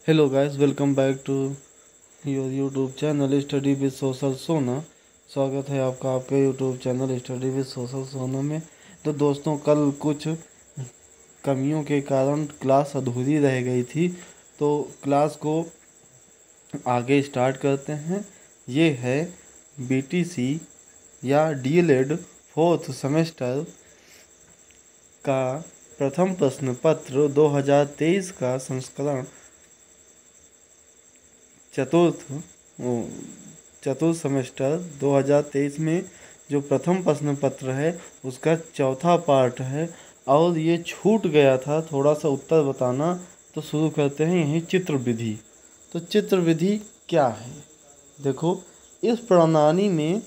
Hello guys, welcome back to your YouTube channel Study with Social Sona. स्वागत है आपका आपके YouTube channel Study with Social Sona में। तो दोस्तों, कल कुछ कमियों के कारण क्लास अधूरी रह गई थी, तो क्लास को आगे स्टार्ट करते हैं। ये है बीटीसी या डीएलएड फोर्थ सेमेस्टर का प्रथम प्रश्न पत्र 2023 का संस्करण चतुर्थ सेमेस्टर 2023 में जो प्रथम प्रश्न पत्र है उसका चौथा पार्ट है। और ये छूट गया था थोड़ा सा उत्तर बताना, तो शुरू करते हैं यही चित्र विधि। तो चित्र विधि क्या है? देखो, इस प्रणाली में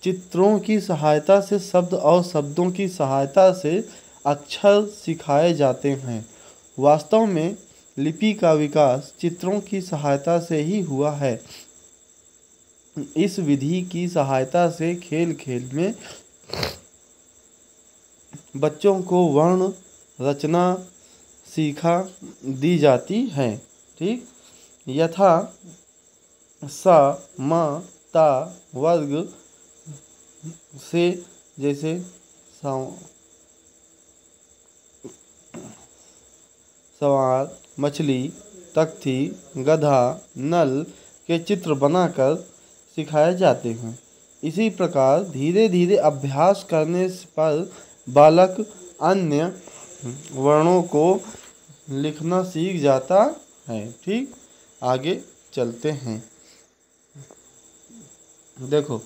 चित्रों की सहायता से शब्द और शब्दों की सहायता से अक्षर सिखाए जाते हैं। वास्तव में लिपि का विकास चित्रों की सहायता से ही हुआ है। इस विधि की सहायता से खेल खेल में बच्चों को वर्ण रचना सीखा दी जाती है। ठीक, यथा स म ता वर्ग से, जैसे सवार, मछली, तख्ती, गधा, नल के चित्र बनाकर सिखाए जाते हैं। इसी प्रकार धीरे धीरे अभ्यास करने पर बालक अन्य वर्णों को लिखना सीख जाता है। ठीक, आगे चलते हैं। देखो,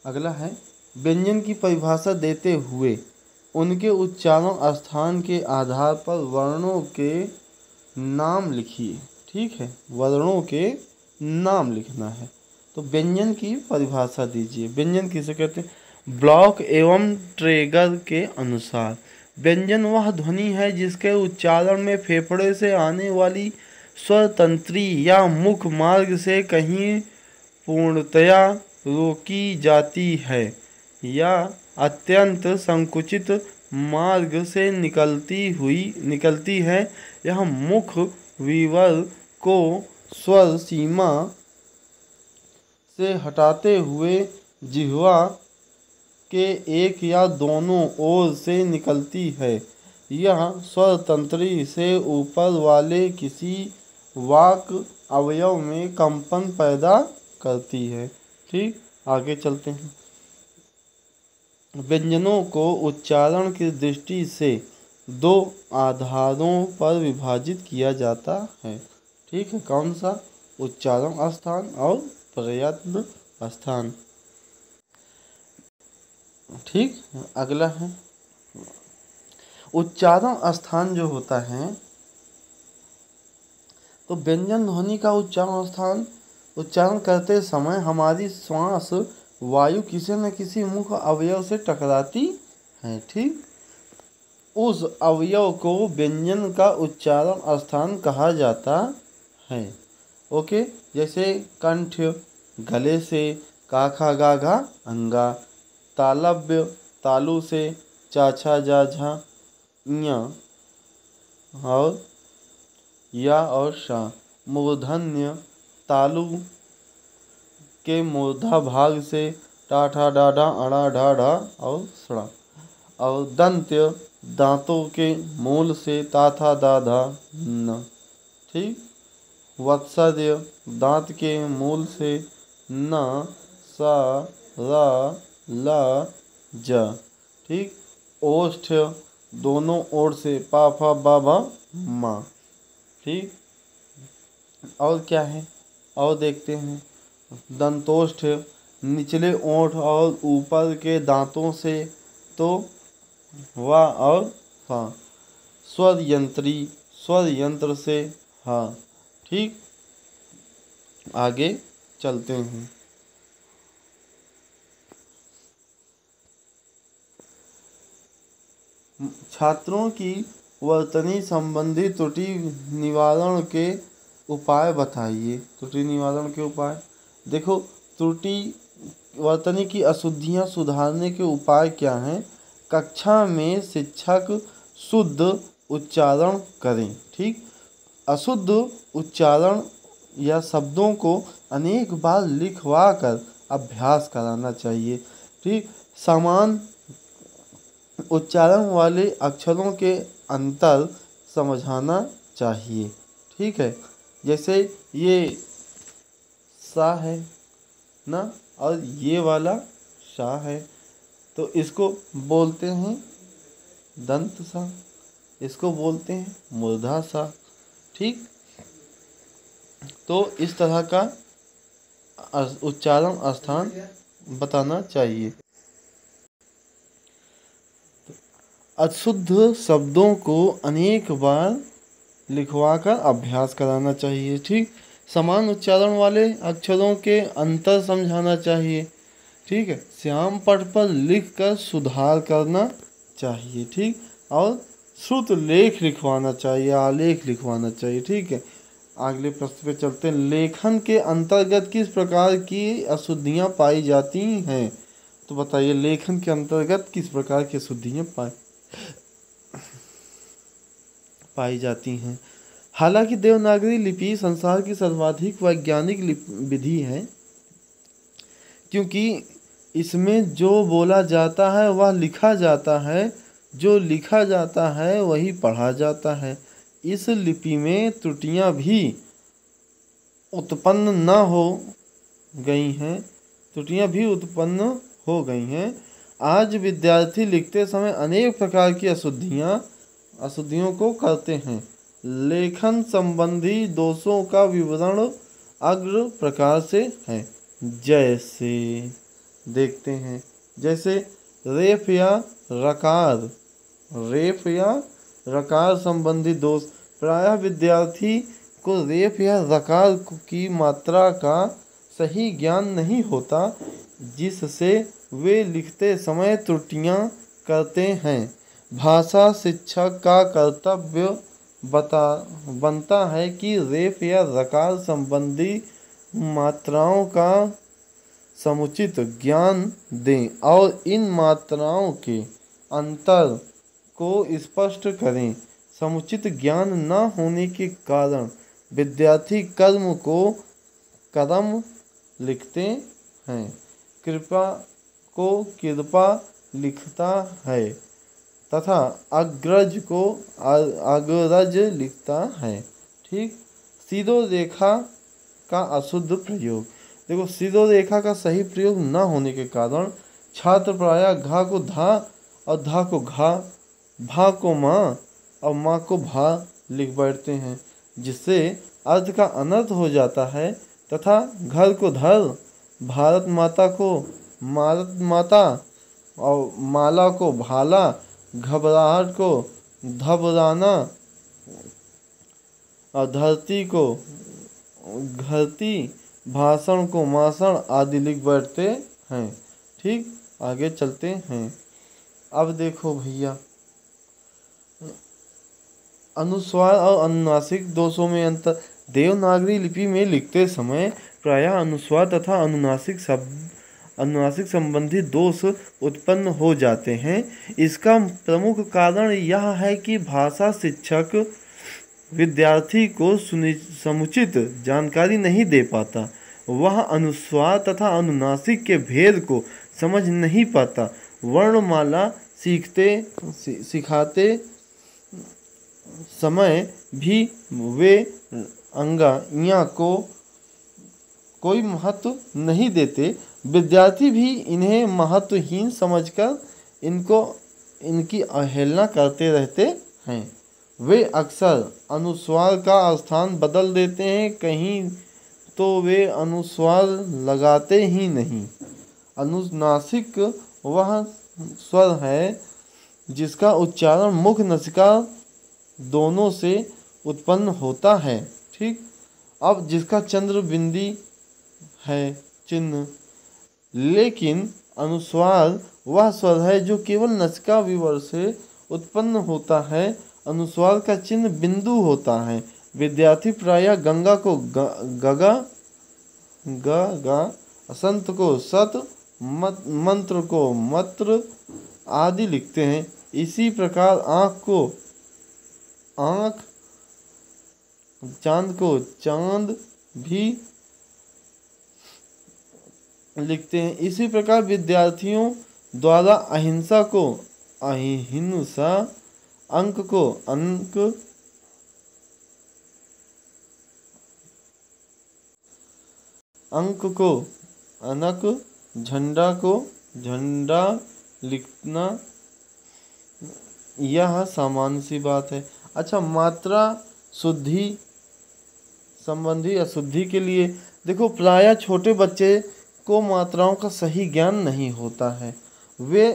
अगला है व्यंजन की परिभाषा देते हुए उनके उच्चारण स्थान के आधार पर वर्णों के नाम लिखिए। ठीक है, वर्णों के नाम लिखना है। तो व्यंजन की परिभाषा दीजिए। व्यंजन किसे कहते हैं? ब्लॉक एवं ट्रेगर के अनुसार व्यंजन वह ध्वनि है जिसके उच्चारण में फेफड़े से आने वाली स्वर तंत्री या मुख मार्ग से कहीं पूर्णतया रोकी जाती है या अत्यंत संकुचित मार्ग से निकलती है। यह मुख विवर को स्वर सीमा से हटाते हुए जिह्वा के एक या दोनों ओर से निकलती है। यह स्वर तंत्री से ऊपर वाले किसी वाक अवयव में कंपन पैदा करती है। ठीक, आगे चलते हैं। व्यंजनों को उच्चारण की दृष्टि से दो आधारों पर विभाजित किया जाता है। ठीक है, कौन सा? उच्चारण स्थान और प्रयत्न स्थान। ठीक, अगला है उच्चारण स्थान जो होता है, तो व्यंजन ध्वनि का उच्चारण स्थान, उच्चारण करते समय हमारी श्वास वायु किसी न किसी मुख अवयव से टकराती है। ठीक, उस अवयव को व्यंजन का उच्चारण स्थान कहा जाता है। ओके, जैसे कंठ गले से, काखा गाघा अंगा, तालव्य तालु से, चाछा जाझा ञ, और या और शा, मूर्धन्य तालु के मूर्धा भाग से, टाठा डाढ़ा अड़ा ढाढ़ा और सड़ा, और दंत्य दांतों के मूल से, ताथा दाधा न। ठीक, वत्सर्य दांत के मूल से, न सा रा ला ज। ठीक, ओष्ठ दोनों ओर से, पा फा बा भा मा। ठीक, और क्या है? और देखते हैं। दंतोष्ठ निचले ओंठ और ऊपर के दांतों से, तो वा और फा। स्वर यंत्री स्वर यंत्र से हा। ठीक, आगे चलते हैं। छात्रों की वर्तनी संबंधी त्रुटि निवारण के उपाय बताइए। त्रुटि निवारण के उपाय देखो। त्रुटि वर्तनी की अशुद्धियां सुधारने के उपाय क्या हैं? कक्षा में शिक्षक शुद्ध उच्चारण करें। ठीक, अशुद्ध उच्चारण या शब्दों को अनेक बार लिखवा कर अभ्यास कराना चाहिए। ठीक, समान उच्चारण वाले अक्षरों के अंतर समझाना चाहिए। ठीक है, जैसे ये सा है ना, और ये वाला सा है, तो इसको बोलते हैं दंत सा, इसको बोलते हैं मूर्धा सा। ठीक, तो इस तरह का उच्चारण स्थान बताना चाहिए। अशुद्ध शब्दों को अनेक बार लिखवाकर अभ्यास कराना चाहिए। ठीक, समान उच्चारण वाले अक्षरों के अंतर समझाना चाहिए। ठीक है, श्याम पट पर लिखकर सुधार करना चाहिए। ठीक, और श्रुत लेख लिखवाना चाहिए, आलेख लिखवाना चाहिए। ठीक है, अगले प्रश्न पे चलते हैं। लेखन के अंतर्गत किस प्रकार की अशुद्धियाँ पाई जाती हैं? तो बताइए, लेखन के अंतर्गत किस प्रकार की अशुद्धियाँ पाई जाती हैं? हालांकि देवनागरी लिपि संसार की सर्वाधिक वैज्ञानिक विधि है, क्योंकि इसमें जो बोला जाता है वह लिखा जाता है, जो लिखा जाता है वही पढ़ा जाता है। इस लिपि में त्रुटियां भी उत्पन्न न हो गई हैं, त्रुटियां भी उत्पन्न हो गई हैं। आज विद्यार्थी लिखते समय अनेक प्रकार की अशुद्धियों को करते हैं। लेखन संबंधी दोषों का विवरण अग्र प्रकार से है। जैसे देखते हैं, जैसे रेफ या रकार संबंधी दोष। प्रायः विद्यार्थी को रेफ या रकार की मात्रा का सही ज्ञान नहीं होता, जिससे वे लिखते समय त्रुटियां करते हैं। भाषा शिक्षक का कर्तव्य बनता है कि रेफ या रकार संबंधी मात्राओं का समुचित ज्ञान दें और इन मात्राओं के अंतर को स्पष्ट करें। समुचित ज्ञान न होने के कारण विद्यार्थी कर्म को करम लिखते हैं, कृपा को कृपा लिखता है तथा अग्रज को अग्रज लिखता है। ठीक, सीधो रेखा का अशुद्ध प्रयोग। देखो, सीधो रेखा का सही प्रयोग न होने के कारण छात्र प्रायः घा को धा और धा को घा, भा को माँ और माँ को भा लिख बैठते हैं, जिससे अर्थ का अनर्थ हो जाता है तथा घर को धर, भारत माता को मारत माता और माला को भाला, घबराहट को घबराना और धरती को घरती, भाषण को माषण आदि लिख बैठते हैं। ठीक, आगे चलते हैं। अब देखो भैया, अनुस्वार और अनुनासिक दोषों में अंतर। देवनागरी लिपि में लिखते समय प्रायः अनुस्वार तथा अनुनासिक संबंधी दोष उत्पन्न हो जाते हैं। इसका प्रमुख कारण यह है कि भाषा शिक्षक विद्यार्थी को समुचित जानकारी नहीं दे पाता। वह अनुस्वार तथा अनुनासिक के भेद को समझ नहीं पाता। वर्णमाला सिखाते समय भी वे अंगाइयाँ को कोई महत्व नहीं देते। विद्यार्थी भी इन्हें महत्वहीन समझकर इनकी अवहेलना करते रहते हैं। वे अक्सर अनुस्वार का स्थान बदल देते हैं, कहीं तो वे अनुस्वार लगाते ही नहीं। अनुनासिक वह स्वर है जिसका उच्चारण मुख नसिका दोनों से उत्पन्न होता है। ठीक, अब जिसका चंद्र बिंदी है चिन्ह, लेकिन अनुस्वार वह स्वर है जो केवल नसिका विवर से उत्पन्न होता है। अनुस्वार का चिन्ह बिंदु होता है। विद्यार्थी प्रायः गंगा को गगा, गा, संत को सत, मंत्र को मत्र आदि लिखते हैं। इसी प्रकार आँख को आँख, चांद को चांद भी लिखते हैं। इसी प्रकार विद्यार्थियों द्वारा अहिंसा को अहिंसा, अंक को अंक, अंक को अनक, झंडा को झंडा लिखना, यह सामान्य सी बात है। अच्छा, मात्रा शुद्धि संबंधी अशुद्धि के लिए देखो, प्रायः छोटे बच्चे को मात्राओं का सही ज्ञान नहीं होता है। वे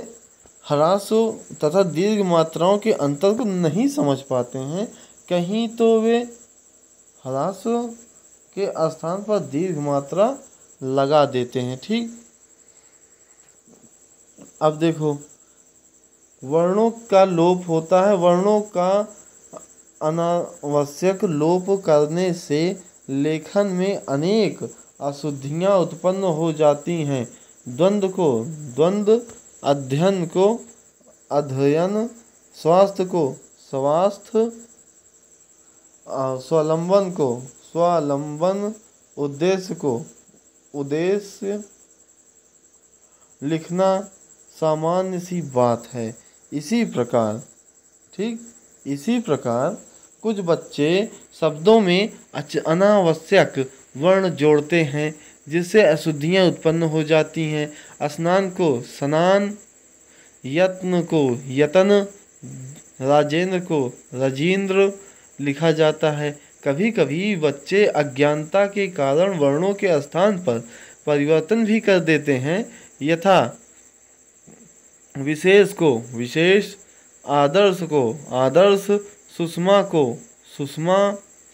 ह्रासों तथा दीर्घ मात्राओं के अंतर को नहीं समझ पाते हैं। कहीं तो वे ह्रासों के स्थान पर दीर्घ मात्रा लगा देते हैं। ठीक, अब देखो, वर्णों का लोप होता है। वर्णों का अनावश्यक लोप करने से लेखन में अनेक अशुद्धियाँ उत्पन्न हो जाती हैं। द्वंद्व को द्वंद्व, अध्ययन को अध्ययन, स्वास्थ्य को स्वास्थ्य, स्वावलंबन को स्वावलंबन, उद्देश्य को उद्देश्य लिखना सामान्य सी बात है। इसी प्रकार इसी प्रकार कुछ बच्चे शब्दों में अनावश्यक वर्ण जोड़ते हैं, जिससे अशुद्धियाँ उत्पन्न हो जाती हैं। स्नान को स्नान, यत्न को यतन, राजेंद्र को राजेंद्र लिखा जाता है। कभी कभी बच्चे अज्ञानता के कारण वर्णों के स्थान पर परिवर्तन भी कर देते हैं, यथा विशेष को विशेष, आदर्श को आदर्श, सुषमा को सुषमा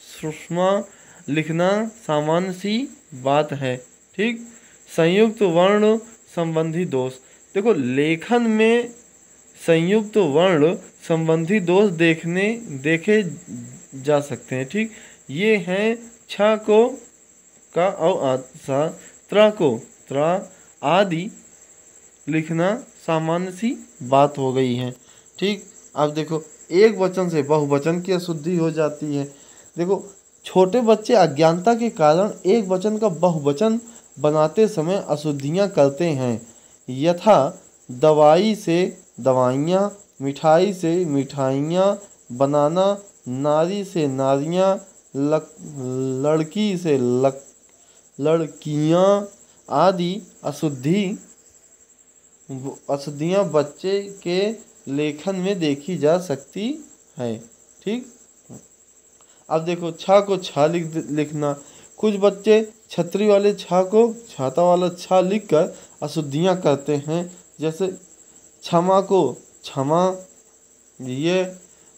सुषमा लिखना सामान्य सी बात है। ठीक, संयुक्त वर्ण संबंधी दोष, देखो लेखन में संयुक्त वर्ण संबंधी दोष देखे जा सकते हैं। ठीक, ये हैं छ को का और सा, त्रा को त्रा आदि लिखना सामान्य सी बात हो गई है। ठीक, अब देखो, एक वचन से बहुवचन की अशुद्धि हो जाती है। देखो, छोटे बच्चे अज्ञानता के कारण एक वचन का बहुवचन बनाते समय अशुद्धियाँ करते हैं, यथा दवाई से दवाइयाँ, मिठाई से मिठाइयाँ, बनाना, नारी से नारियाँ, लड़की से लड़कियाँ आदि अशुद्धियाँ बच्चे के लेखन में देखी जा सकती है। ठीक, अब देखो, छ को छा लिखना, कुछ बच्चे छतरी वाले छ को छाता वाला छ लिखकर अशुद्धियाँ करते हैं, जैसे क्षमा को क्षमा, ये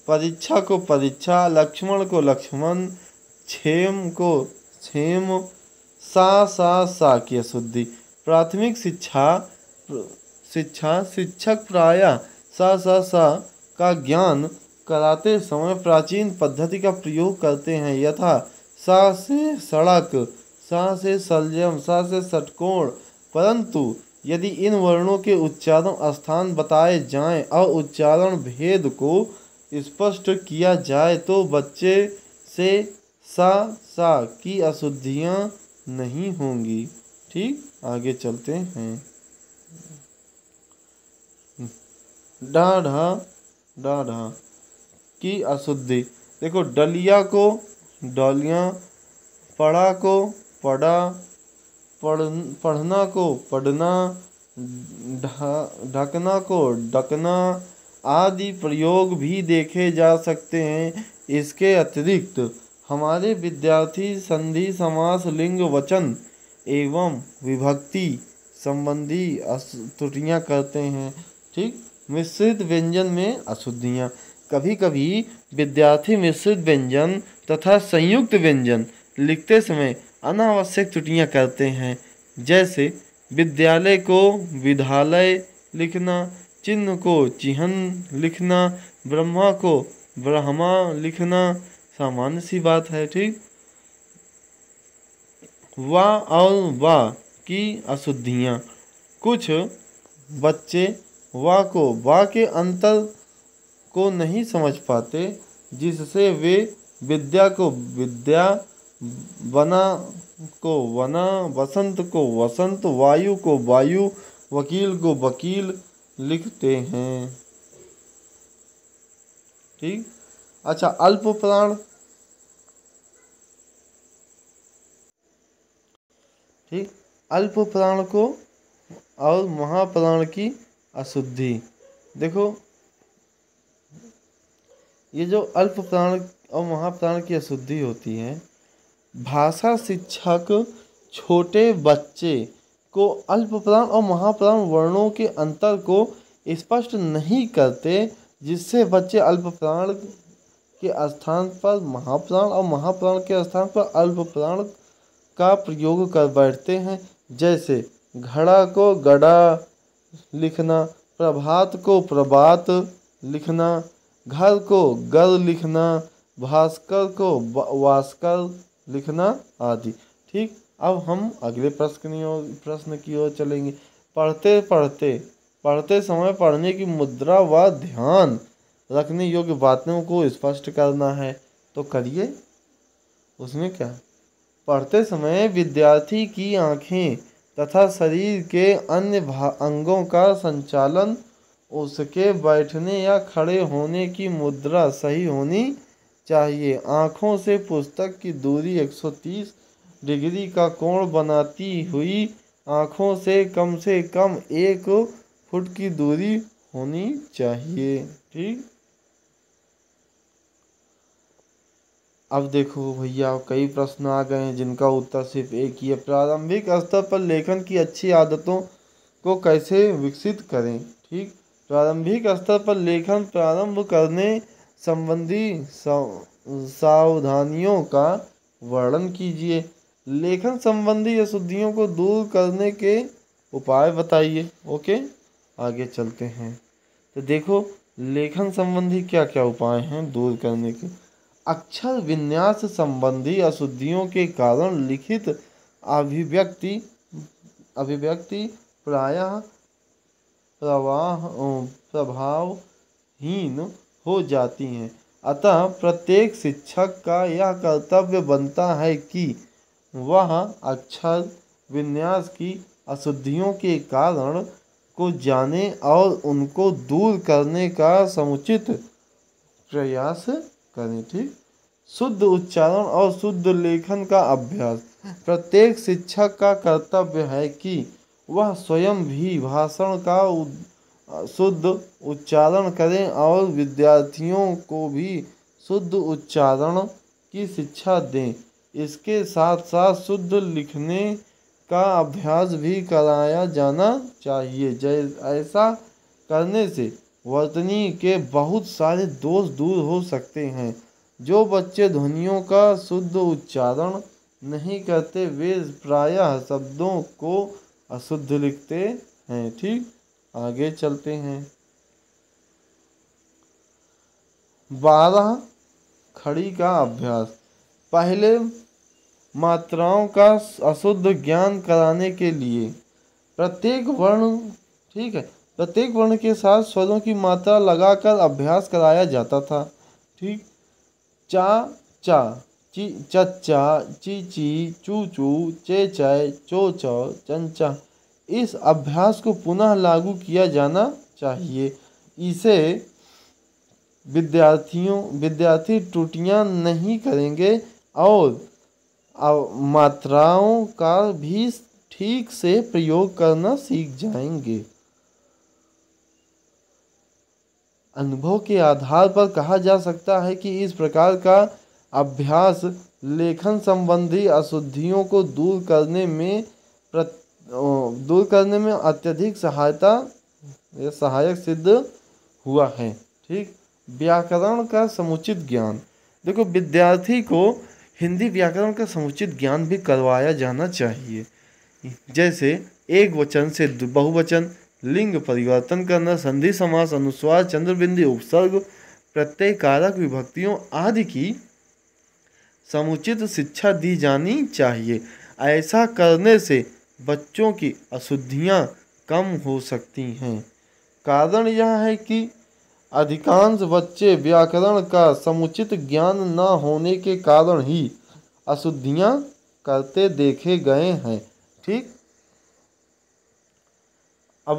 परीक्षा को परीक्षा, लक्ष्मण को लक्ष्मण, क्षेम को क्षेम, सा की अशुद्धि। प्राथमिक शिक्षक प्रायः सा का ज्ञान कराते समय प्राचीन पद्धति का प्रयोग करते हैं, यथा सा से सड़क, सा से सलजम, सा से षटकोण। परंतु यदि इन वर्णों के उच्चारण स्थान बताए जाएं और उच्चारण भेद को स्पष्ट किया जाए तो बच्चे से सा की अशुद्धियाँ नहीं होंगी। ठीक, आगे चलते हैं। डाढ़ा की अशुद्धि, देखो, डलिया को डलियाँ, पढ़ा को पढ़ा, पढ़ना को पढ़ना, ढकना को ढकना आदि प्रयोग भी देखे जा सकते हैं। इसके अतिरिक्त हमारे विद्यार्थी संधि, समास, लिंग, वचन एवं विभक्ति संबंधी त्रुटियाँ करते हैं। ठीक, मिश्रित व्यंजन में अशुद्धियाँ, कभी कभी विद्यार्थी मिश्रित व्यंजन तथा संयुक्त व्यंजन लिखते समय अनावश्यक त्रुटियाँ करते हैं, जैसे विद्यालय को विद्यालय लिखना, चिन्ह को चिह्न लिखना, ब्रह्मा को ब्रह्मा लिखना सामान्य सी बात है। ठीक, वाह और वाह की अशुद्धियाँ, कुछ बच्चे वाह को वाह के अंतर को नहीं समझ पाते, जिससे वे विद्या को विद्या, वना को वना, वसंत को वसंत, वायु को वायु, वकील को वकील लिखते हैं। ठीक। अच्छा, अल्प प्राण। ठीक। अल्प प्राण को और महाप्राण की अशुद्धि। देखो, ये जो अल्प प्राण और महाप्राण की अशुद्धि होती है, भाषा शिक्षक छोटे बच्चे को अल्प प्राण और महाप्राण वर्णों के अंतर को स्पष्ट नहीं करते, जिससे बच्चे अल्प प्राण के स्थान पर महाप्राण और महाप्राण के स्थान पर अल्प प्राण का प्रयोग कर बैठते हैं। जैसे घड़ा को गड़ा लिखना, प्रभात को प्रभात लिखना, घर को घर लिखना, भास्कर को भास्कर लिखना आदि। ठीक। अब हम अगले प्रश्न की ओर चलेंगे। पढ़ते समय पढ़ने की मुद्रा व ध्यान रखने योग्य बातों को स्पष्ट करना है, तो करिए। उसमें क्या, पढ़ते समय विद्यार्थी की आँखें तथा शरीर के अन्य अंगों का संचालन, उसके बैठने या खड़े होने की मुद्रा सही होनी चाहिए। आँखों से पुस्तक की दूरी 130 डिग्री का कोण बनाती हुई आँखों से कम 1 फुट की दूरी होनी चाहिए। ठीक। अब देखो भैया, कई प्रश्न आ गए हैं जिनका उत्तर सिर्फ एक ही है। प्रारंभिक स्तर पर लेखन की अच्छी आदतों को कैसे विकसित करें। ठीक। प्रारंभिक स्तर पर लेखन प्रारंभ करने संबंधी सावधानियों का वर्णन कीजिए। लेखन संबंधी अशुद्धियों को दूर करने के उपाय बताइए। ओके, आगे चलते हैं। तो देखो, लेखन संबंधी क्या क्या उपाय हैं दूर करने के। अक्षर विन्यास संबंधी अशुद्धियों के कारण लिखित अभिव्यक्ति प्रायः प्रभावहीन हो जाती हैं। अतः प्रत्येक शिक्षक का यह कर्तव्य बनता है कि वह अक्षर विन्यास की अशुद्धियों के कारण को जाने और उनको दूर करने का समुचित प्रयास करें। ठीक। शुद्ध उच्चारण और शुद्ध लेखन का अभ्यास। प्रत्येक शिक्षक का कर्तव्य है कि वह स्वयं भी भाषण का शुद्ध उच्चारण करें और विद्यार्थियों को भी शुद्ध उच्चारण की शिक्षा दें। इसके साथ साथ शुद्ध लिखने का अभ्यास भी कराया जाना चाहिए। ऐसा करने से वर्तनी के बहुत सारे दोष दूर हो सकते हैं। जो बच्चे ध्वनियों का शुद्ध उच्चारण नहीं करते, वे प्रायः शब्दों को अशुद्ध लिखते हैं। ठीक। आगे चलते हैं। 12 खड़ी का अभ्यास। पहले मात्राओं का अशुद्ध ज्ञान कराने के लिए प्रत्येक वर्ण, ठीक है, प्रत्येक वर्ण के साथ स्वरों की मात्रा लगाकर अभ्यास कराया जाता था। ठीक। चा चा, ची चच्चा, ची ची, चू चू, चे चाय, चो चौ, चंचा। इस अभ्यास को पुनः लागू किया जाना चाहिए। इसे विद्यार्थी त्रुटियां नहीं करेंगे और मात्राओं का भी ठीक से प्रयोग करना सीख जाएंगे। अनुभव के आधार पर कहा जा सकता है कि इस प्रकार का अभ्यास लेखन संबंधी अशुद्धियों को दूर करने में अत्यधिक सहायक सिद्ध हुआ है। ठीक। व्याकरण का समुचित ज्ञान। देखो, विद्यार्थी को हिंदी व्याकरण का समुचित ज्ञान भी करवाया जाना चाहिए। जैसे एक वचन से बहुवचन, लिंग परिवर्तन करना, संधि समास, अनुस्वार, चंद्रबिंदी, उपसर्ग, प्रत्यय, कारक, विभक्तियों आदि की समुचित शिक्षा दी जानी चाहिए। ऐसा करने से बच्चों की अशुद्धियाँ कम हो सकती हैं। कारण यह है कि अधिकांश बच्चे व्याकरण का समुचित ज्ञान न होने के कारण ही अशुद्धियां करते देखे गए हैं। ठीक, अब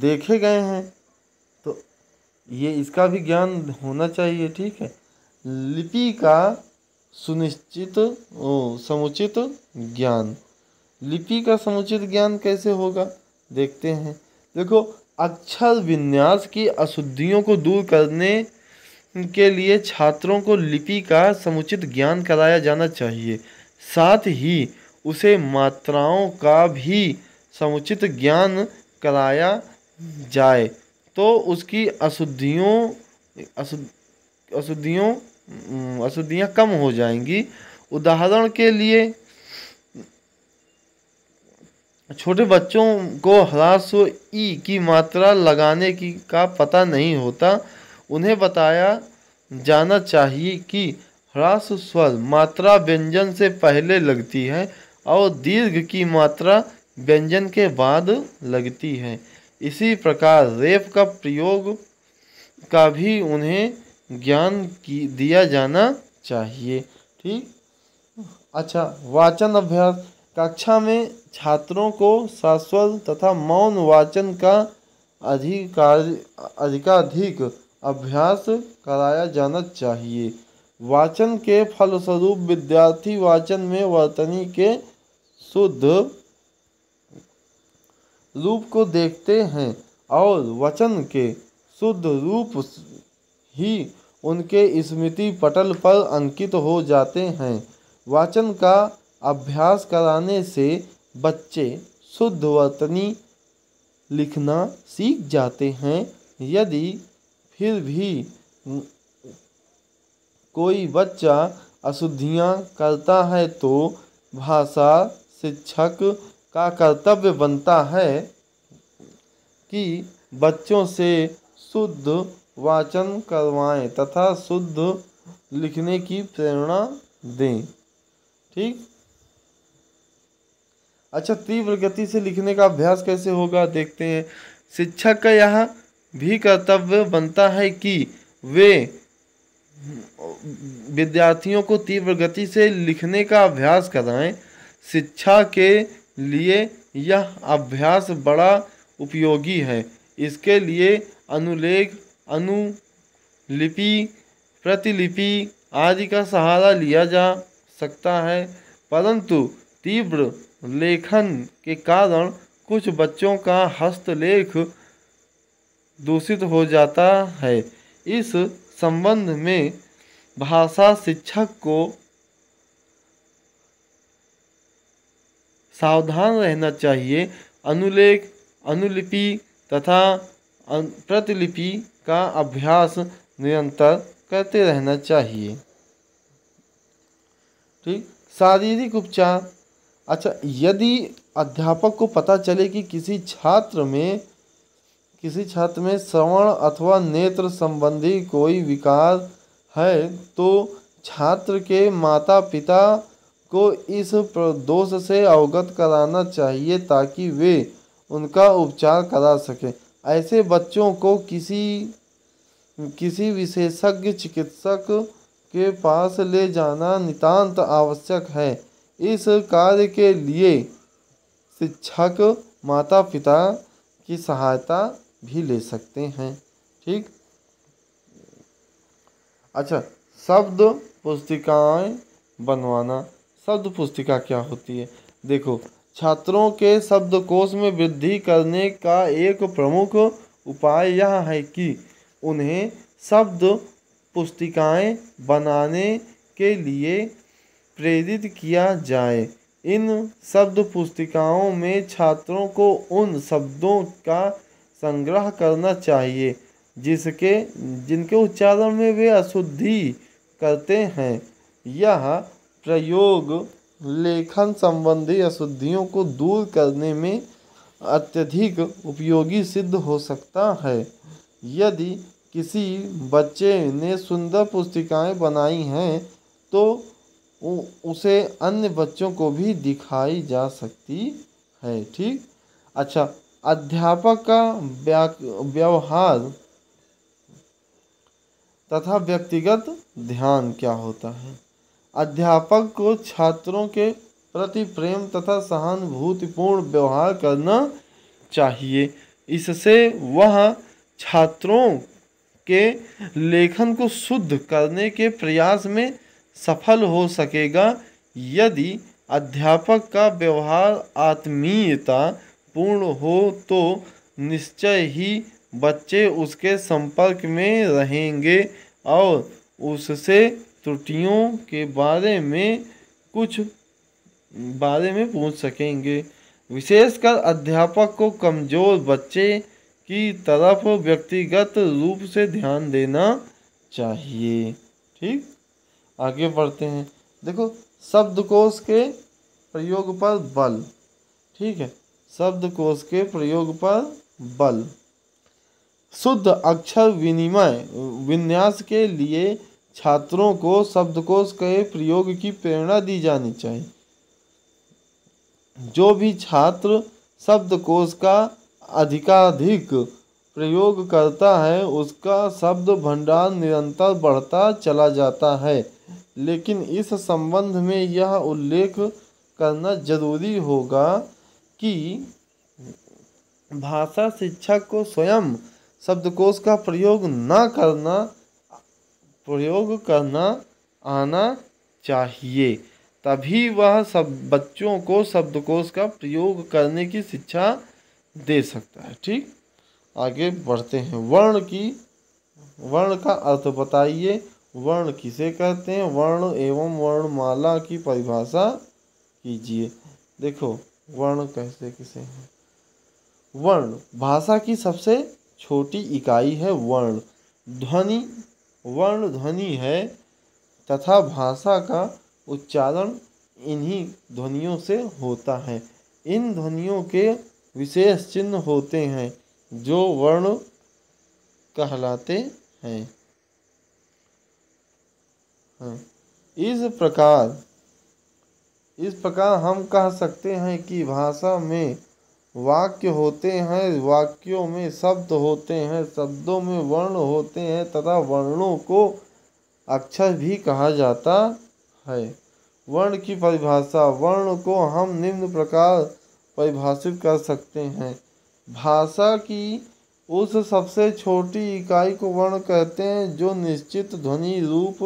देखे गए हैं तो ये इसका भी ज्ञान होना चाहिए। ठीक है, लिपि का समुचित ज्ञान, लिपि का समुचित ज्ञान कैसे होगा देखते हैं। देखो, अक्षर विन्यास की अशुद्धियों को दूर करने के लिए छात्रों को लिपि का समुचित ज्ञान कराया जाना चाहिए। साथ ही उसे मात्राओं का भी समुचित ज्ञान कराया जाए तो उसकी अशुद्धियों अशुद्धियाँ कम हो जाएंगी। उदाहरण के लिए, छोटे बच्चों को ह्रास्व ई की मात्रा लगाने का पता नहीं होता। उन्हें बताया जाना चाहिए कि ह्रास्व स्वर मात्रा व्यंजन से पहले लगती है और दीर्घ की मात्रा व्यंजन के बाद लगती है। इसी प्रकार रेफ का प्रयोग का भी उन्हें ज्ञान दिया जाना चाहिए। ठीक, अच्छा, वाचन अभ्यास। कक्षा में छात्रों को सस्वर तथा मौन वाचन का अधिकाधिक अभ्यास कराया जाना चाहिए। वाचन के फलस्वरूप विद्यार्थी वाचन में वर्तनी के शुद्ध रूप को देखते हैं और वचन के शुद्ध रूप ही उनके स्मृति पटल पर अंकित हो जाते हैं। वाचन का अभ्यास कराने से बच्चे शुद्ध वर्तनी लिखना सीख जाते हैं। यदि फिर भी कोई बच्चा अशुद्धियाँ करता है तो भाषा शिक्षक का कर्तव्य बनता है कि बच्चों से शुद्ध वाचन करवाएं तथा शुद्ध लिखने की प्रेरणा दें। ठीक, अच्छा, तीव्र गति से लिखने का अभ्यास कैसे होगा देखते हैं। शिक्षक का यह भी कर्तव्य बनता है कि वे विद्यार्थियों को तीव्र गति से लिखने का अभ्यास कराएं। शिक्षा के लिए यह अभ्यास बड़ा उपयोगी है। इसके लिए अनुलेख, अनुलिपि, प्रतिलिपि आदि का सहारा लिया जा सकता है, परंतु तीव्र लेखन के कारण कुछ बच्चों का हस्तलेख दूषित हो जाता है। इस संबंध में भाषा शिक्षक को सावधान रहना चाहिए। अनुलेख, अनुलिपि तथा प्रतिलिपि का अभ्यास निरंतर करते रहना चाहिए। ठीक, शारीरिक उपचार। अच्छा, यदि अध्यापक को पता चले कि किसी छात्र में श्रवण अथवा नेत्र संबंधी कोई विकार है तो छात्र के माता पिता को इस दोष से अवगत कराना चाहिए ताकि वे उनका उपचार करा सकें। ऐसे बच्चों को किसी विशेषज्ञ चिकित्सक के पास ले जाना नितांत आवश्यक है। इस कार्य के लिए शिक्षक माता पिता की सहायता भी ले सकते हैं। ठीक, अच्छा, शब्द पुस्तिकाएं बनवाना। शब्द पुस्तिका क्या होती है देखो, छात्रों के शब्दकोश में वृद्धि करने का एक प्रमुख उपाय यह है कि उन्हें शब्द पुस्तिकाएं बनाने के लिए प्रेरित किया जाए। इन शब्द पुस्तिकाओं में छात्रों को उन शब्दों का संग्रह करना चाहिए जिनके उच्चारण में वे अशुद्धि करते हैं। यह प्रयोग लेखन संबंधी अशुद्धियों को दूर करने में अत्यधिक उपयोगी सिद्ध हो सकता है। यदि किसी बच्चे ने सुंदर पुस्तिकाएं बनाई हैं तो उसे अन्य बच्चों को भी दिखाई जा सकती है। ठीक, अच्छा, अध्यापक का व्यवहार तथा व्यक्तिगत ध्यान क्या होता है। अध्यापक को छात्रों के प्रति प्रेम तथा सहानुभूतिपूर्ण व्यवहार करना चाहिए। इससे वह छात्रों के लेखन को शुद्ध करने के प्रयास में सफल हो सकेगा। यदि अध्यापक का व्यवहार आत्मीयता पूर्ण हो तो निश्चय ही बच्चे उसके संपर्क में रहेंगे और उससे त्रुटियों के बारे में पूछ सकेंगे। विशेषकर अध्यापक को कमजोर बच्चे की तरफ व्यक्तिगत रूप से ध्यान देना चाहिए। ठीक, आगे बढ़ते हैं। देखो, शब्दकोश के प्रयोग पर बल। ठीक है, शब्दकोश के प्रयोग पर बल। शुद्ध अक्षर विन्यास के लिए छात्रों को शब्दकोश के प्रयोग की प्रेरणा दी जानी चाहिए। जो भी छात्र शब्दकोश का अधिकाधिक प्रयोग करता है उसका शब्द भंडार निरंतर बढ़ता चला जाता है। लेकिन इस संबंध में यह उल्लेख करना जरूरी होगा कि भाषा शिक्षक को स्वयं शब्दकोश का प्रयोग करना आना चाहिए। तभी वह सब बच्चों को शब्दकोश का प्रयोग करने की शिक्षा दे सकता है। ठीक, आगे बढ़ते हैं। वर्ण का अर्थ बताइए। वर्ण किसे कहते हैं? वर्ण एवं वर्णमाला की परिभाषा कीजिए। देखो, वर्ण कैसे किसे हैं? वर्ण भाषा की सबसे छोटी इकाई है। वर्ण ध्वनि है तथा भाषा का उच्चारण इन्हीं ध्वनियों से होता है। इन ध्वनियों के विशेष चिन्ह होते हैं जो वर्ण कहलाते हैं। इस प्रकार हम कह सकते हैं कि भाषा में वाक्य होते हैं, वाक्यों में शब्द होते हैं, शब्दों में वर्ण होते हैं तथा वर्णों को अक्षर भी कहा जाता है। वर्ण की परिभाषा। वर्ण को हम निम्न प्रकार परिभाषित कर सकते हैं। भाषा की उस सबसे छोटी इकाई को वर्ण कहते हैं जो निश्चित ध्वनि रूप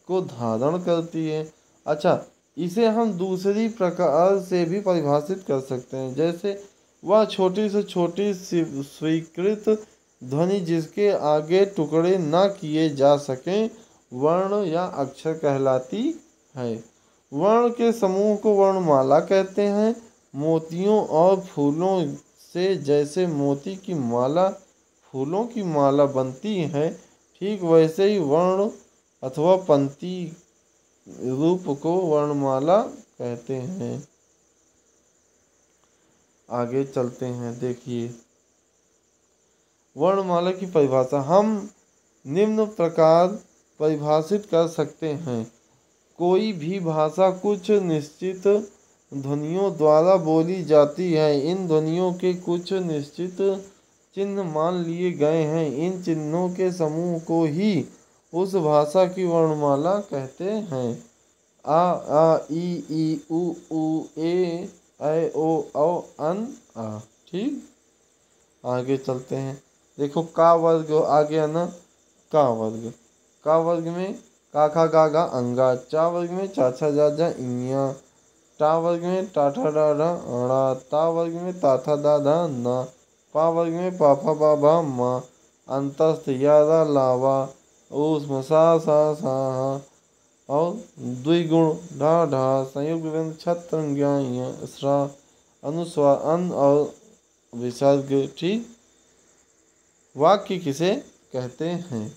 को धारण करती है। अच्छा, इसे हम दूसरी प्रकार से भी परिभाषित कर सकते हैं। जैसे वह छोटी से छोटी स्वीकृत ध्वनि जिसके आगे टुकड़े न किए जा सकें वर्ण या अक्षर कहलाती है। वर्ण के समूह को वर्णमाला कहते हैं। मोतियों और फूलों से जैसे मोती की माला फूलों की माला बनती है, ठीक वैसे ही वर्ण अथवा पंक्ति रूप को वर्णमाला कहते हैं। आगे चलते हैं। देखिए, वर्णमाला की परिभाषा हम निम्न प्रकार परिभाषित कर सकते हैं। कोई भी भाषा कुछ निश्चित ध्वनियों द्वारा बोली जाती है। इन ध्वनियों के कुछ निश्चित चिन्ह मान लिए गए हैं। इन चिन्हों के समूह को ही उस भाषा की वर्णमाला कहते हैं। आ ई उ ए ऐ ओ औ अन आ। ठीक, आगे चलते हैं। देखो, का वर्ग आ गया ना। का वर्ग में का खा गा गा अंगा। चा वर्ग में चा छा जा जा इया। टा वर्ग में टा ठा डा डा अड़ा। ता वर्ग में ता था दा धा ना। पा वर्ग में पा फा बा भा मा। अंतस्थ या रा लावा। ऊष्म सा सा सा हा। और द्विगुण ढा ढा। संयुक्त व्यंजन छत्र ज्ञ स्रा। अनुस्वार अन और विसर्ग। ठीक, वाक्य किसे कहते हैं?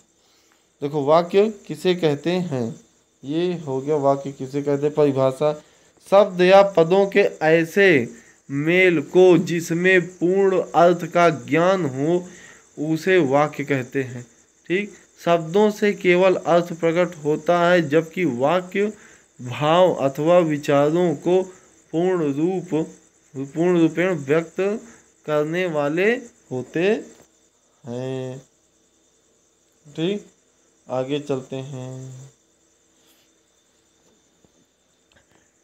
देखो, वाक्य किसे कहते हैं, ये हो गया वाक्य किसे कहते हैं। परिभाषा। शब्द या पदों के ऐसे मेल को जिसमें पूर्ण अर्थ का ज्ञान हो उसे वाक्य कहते हैं। ठीक, शब्दों से केवल अर्थ प्रकट होता है जबकि वाक्य भाव अथवा विचारों को पूर्ण रूपेण व्यक्त करने वाले होते हैं। ठीक, आगे चलते हैं।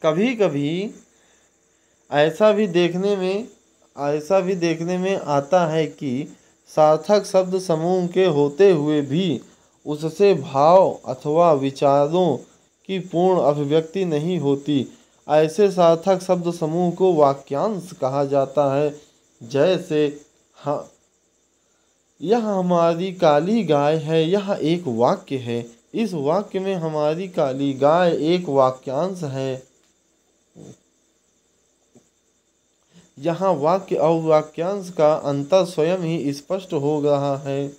कभी कभी ऐसा भी देखने में आता है कि सार्थक शब्द समूह के होते हुए भी उससे भाव अथवा विचारों की पूर्ण अभिव्यक्ति नहीं होती। ऐसे सार्थक शब्द समूह को वाक्यांश कहा जाता है। जैसे हाँ, यह हमारी काली गाय है, यह एक वाक्य है। इस वाक्य में हमारी काली गाय एक वाक्यांश है। यहाँ वाक्य और वाक्यांश का अंतर स्वयं ही स्पष्ट हो रहा है।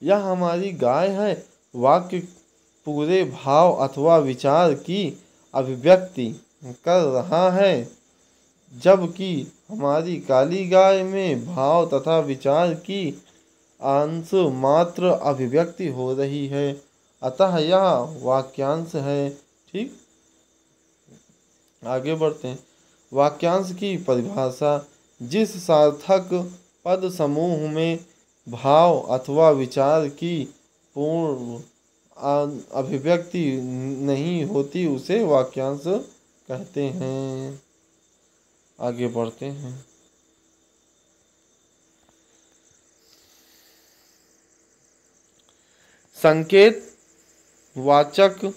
यह हमारी गाय है वाक्य पूरे भाव अथवा विचार की अभिव्यक्ति कर रहा है, जबकि हमारी काली गाय में भाव तथा विचार की अंश मात्र अभिव्यक्ति हो रही है, अतः यह वाक्यांश है। ठीक, आगे बढ़ते हैं। वाक्यांश की परिभाषा। जिस सार्थक पद समूह में भाव अथवा विचार की पूर्ण अभिव्यक्ति नहीं होती उसे वाक्यांश कहते हैं। आगे बढ़ते हैं। संकेत वाचक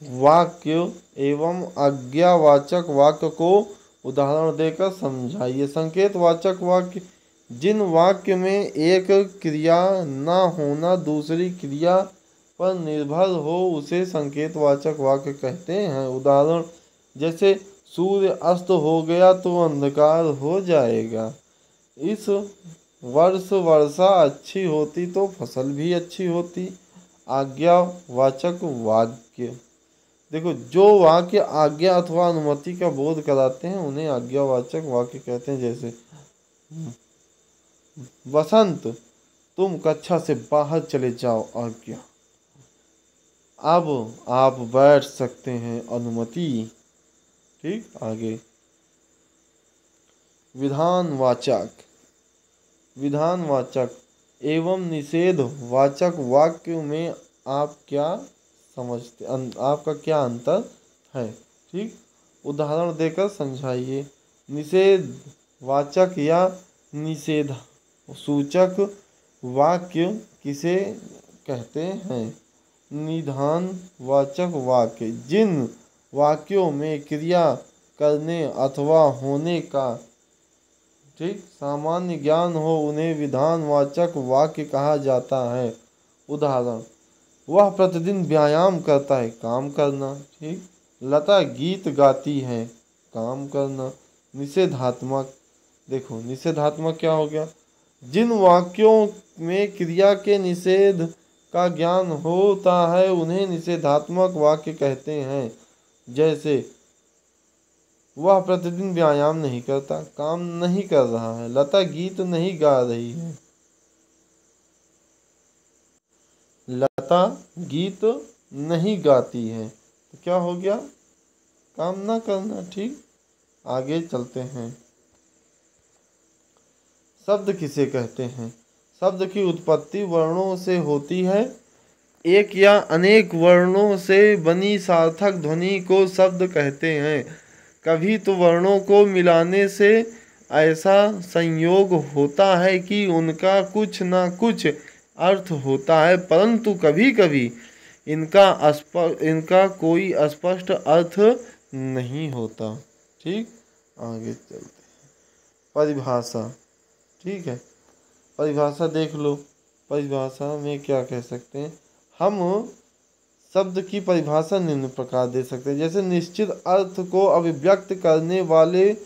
वाक्य एवं आज्ञावाचक वाक्य को उदाहरण देकर समझाइए। संकेत वाचक वाक्य जिन वाक्य में एक क्रिया न होना दूसरी क्रिया पर निर्भर हो उसे संकेत वाचक वाक्य कहते हैं। उदाहरण जैसे सूर्य अस्त हो गया तो अंधकार हो जाएगा। इस वर्ष वर्षा अच्छी होती तो फसल भी अच्छी होती। आज्ञावाचक वाक्य, देखो जो वाक्य आज्ञा अथवा अनुमति का बोध कराते हैं उन्हें आज्ञावाचक वाक्य कहते हैं। जैसे वसंत तुम कक्षा से बाहर चले जाओ, आज्ञा। अब आप बैठ सकते हैं, अनुमति। ठीक, आगे विधानवाचक एवं निषेध वाचक वाक्य में आप क्या समझते, आपका क्या अंतर है? ठीक, उदाहरण देकर समझाइए। निषेध वाचक या निषेध सूचक वाक्य किसे कहते हैं? निधान वाचक वाक्य जिन वाक्यों में क्रिया करने अथवा होने का ठीक सामान्य ज्ञान हो उन्हें विधानवाचक वाक्य कहा जाता है। उदाहरण वह प्रतिदिन व्यायाम करता है, काम करना। ठीक, लता गीत गाती है, काम करना। निषेधात्मक, देखो निषेधात्मक क्या हो गया? जिन वाक्यों में क्रिया के निषेध का ज्ञान होता है उन्हें निषेधात्मक वाक्य कहते हैं। जैसे वह प्रतिदिन व्यायाम नहीं करता, काम नहीं कर रहा है। लता गीत नहीं गा रही है, लता गीत नहीं गाती है, तो क्या हो गया? काम ना करना। ठीक, आगे चलते हैं। शब्द किसे कहते हैं? शब्द की उत्पत्ति वर्णों से होती है। एक या अनेक वर्णों से बनी सार्थक ध्वनि को शब्द कहते हैं। कभी तो वर्णों को मिलाने से ऐसा संयोग होता है कि उनका कुछ न कुछ अर्थ होता है, परंतु कभी कभी इनका कोई स्पष्ट अर्थ नहीं होता। ठीक, आगे चलते हैं। परिभाषा। ठीक है, परिभाषा देख लो। परिभाषा में क्या कह सकते हैं हम? शब्द की परिभाषा निम्न प्रकार दे सकते हैं। जैसे निश्चित अर्थ को अभिव्यक्त करने वाले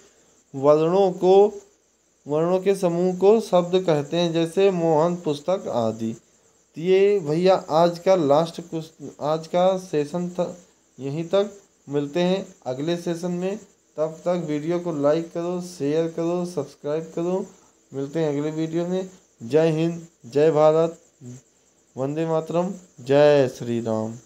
वर्णों के समूह को शब्द कहते हैं। जैसे मोहन, पुस्तक आदि। तो ये भैया आज का सेशन था, यहीं तक। मिलते हैं अगले सेशन में। तब तक वीडियो को लाइक करो, शेयर करो, सब्सक्राइब करो। मिलते हैं अगले वीडियो में। जय हिंद, जय भारत, वंदे मातरम, जय श्री राम।